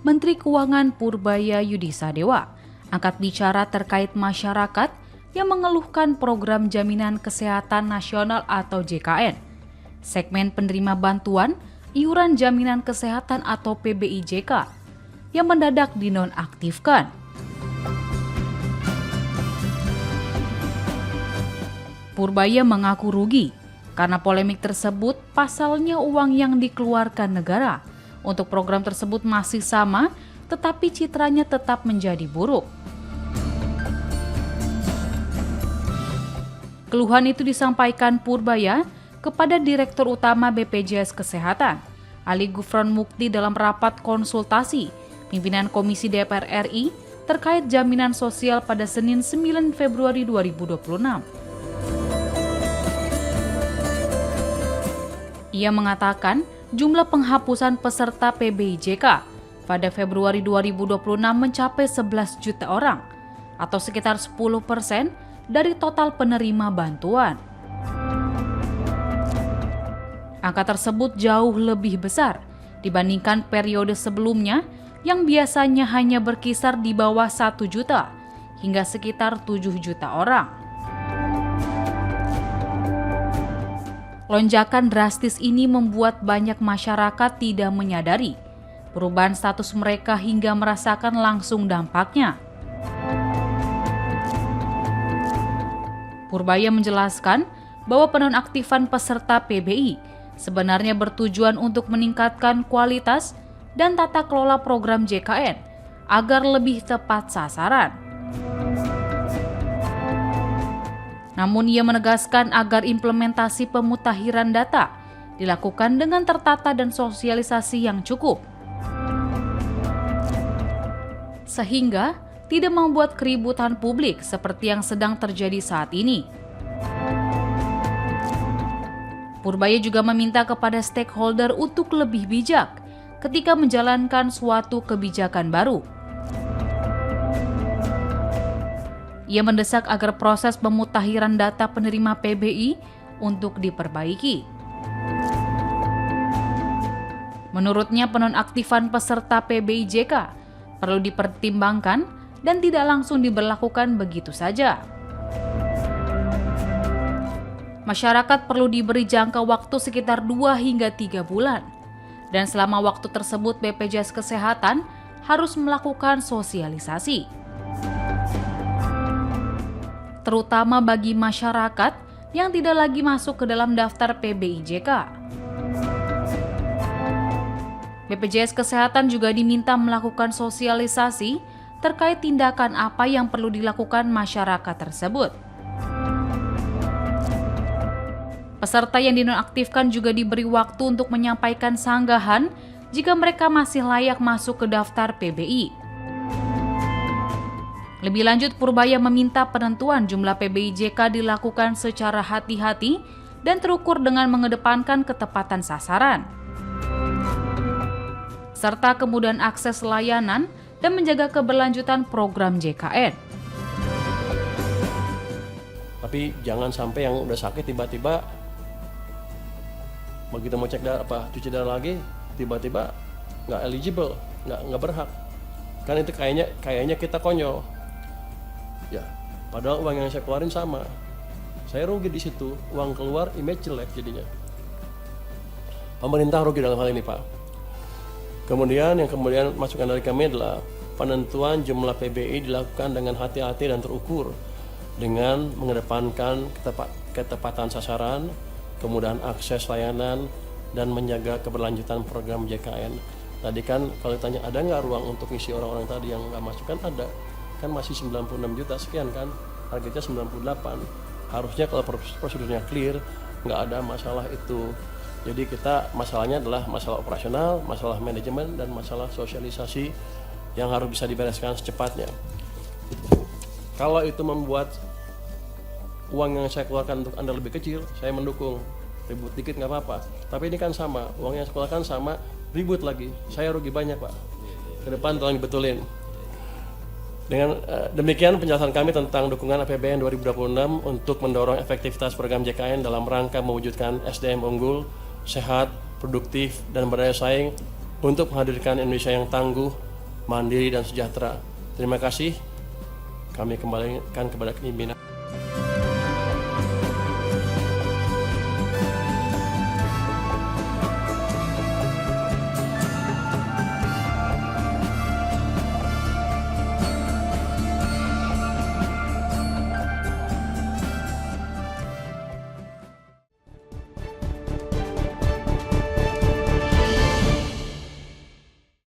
Menteri Keuangan Purbaya Yudhisadewa angkat bicara terkait masyarakat yang mengeluhkan program Jaminan Kesehatan Nasional atau JKN. Segmen penerima bantuan iuran jaminan kesehatan atau PBIJK yang mendadak dinonaktifkan. Purbaya mengaku rugi karena polemik tersebut pasalnya uang yang dikeluarkan negara untuk program tersebut masih sama, tetapi citranya tetap menjadi buruk. Keluhan itu disampaikan Purbaya kepada Direktur Utama BPJS Kesehatan, Ali Gufron Mukti dalam rapat konsultasi pimpinan Komisi DPR RI terkait jaminan sosial pada Senin 9 Februari 2026. Ia mengatakan jumlah penghapusan peserta PBIJK pada Februari 2026 mencapai 11 juta orang atau sekitar 10% dari total penerima bantuan. Angka tersebut jauh lebih besar dibandingkan periode sebelumnya yang biasanya hanya berkisar di bawah 1 juta hingga sekitar 7 juta orang. Lonjakan drastis ini membuat banyak masyarakat tidak menyadari perubahan status mereka hingga merasakan langsung dampaknya. Purbaya menjelaskan bahwa penonaktifan peserta PBI sebenarnya bertujuan untuk meningkatkan kualitas dan tata kelola program JKN agar lebih tepat sasaran. Namun ia menegaskan agar implementasi pemutakhiran data dilakukan dengan tertata dan sosialisasi yang cukup, sehingga tidak membuat keributan publik seperti yang sedang terjadi saat ini. Purbaya juga meminta kepada stakeholder untuk lebih bijak ketika menjalankan suatu kebijakan baru. Ia mendesak agar proses pemutakhiran data penerima PBI untuk diperbaiki. Menurutnya, penonaktifan peserta PBIJK perlu dipertimbangkan dan tidak langsung diberlakukan begitu saja. Masyarakat perlu diberi jangka waktu sekitar 2 hingga 3 bulan. Dan selama waktu tersebut BPJS Kesehatan harus melakukan sosialisasi, terutama bagi masyarakat yang tidak lagi masuk ke dalam daftar PBIJK. BPJS Kesehatan juga diminta melakukan sosialisasi terkait tindakan apa yang perlu dilakukan masyarakat tersebut. Peserta yang dinonaktifkan juga diberi waktu untuk menyampaikan sanggahan jika mereka masih layak masuk ke daftar PBI. Lebih lanjut, Purbaya meminta penentuan jumlah PBIJK dilakukan secara hati-hati dan terukur dengan mengedepankan ketepatan sasaran, serta kemudahan akses layanan dan menjaga keberlanjutan program JKN. Tapi jangan sampai yang udah sakit tiba-tiba begitu mau cek cuci darah lagi tiba-tiba nggak eligible, nggak berhak. Kan itu kayaknya kita konyol. Ya, padahal uang yang saya keluarin sama. Saya rugi di situ, uang keluar, image jelek jadinya. Pemerintah rugi dalam hal ini, Pak. Kemudian masukan dari kami adalah penentuan jumlah PBI dilakukan dengan hati-hati dan terukur dengan mengedepankan ketepatan sasaran, kemudahan akses layanan, dan menjaga keberlanjutan program JKN. Tadi kan kalau ditanya ada nggak ruang untuk isi orang-orang tadi yang nggak masuk, kan ada. Kan masih 96 juta sekian kan, targetnya 98. Harusnya kalau prosedurnya clear, nggak ada masalah itu. Jadi masalahnya adalah masalah operasional, masalah manajemen, dan masalah sosialisasi yang harus bisa dibereskan secepatnya. Kalau itu membuat uang yang saya keluarkan untuk Anda lebih kecil, saya mendukung. Ribut dikit nggak apa-apa. Tapi ini kan sama, uang yang saya keluarkan sama, ribut lagi. Saya rugi banyak, Pak. Ke depan tolong dibetulin. Dengan demikian penjelasan kami tentang dukungan APBN 2026 untuk mendorong efektivitas program JKN dalam rangka mewujudkan SDM unggul, sehat, produktif, dan berdaya saing untuk menghadirkan Indonesia yang tangguh, mandiri dan sejahtera. Terima kasih. Kami kembalikan kepada pimpinan.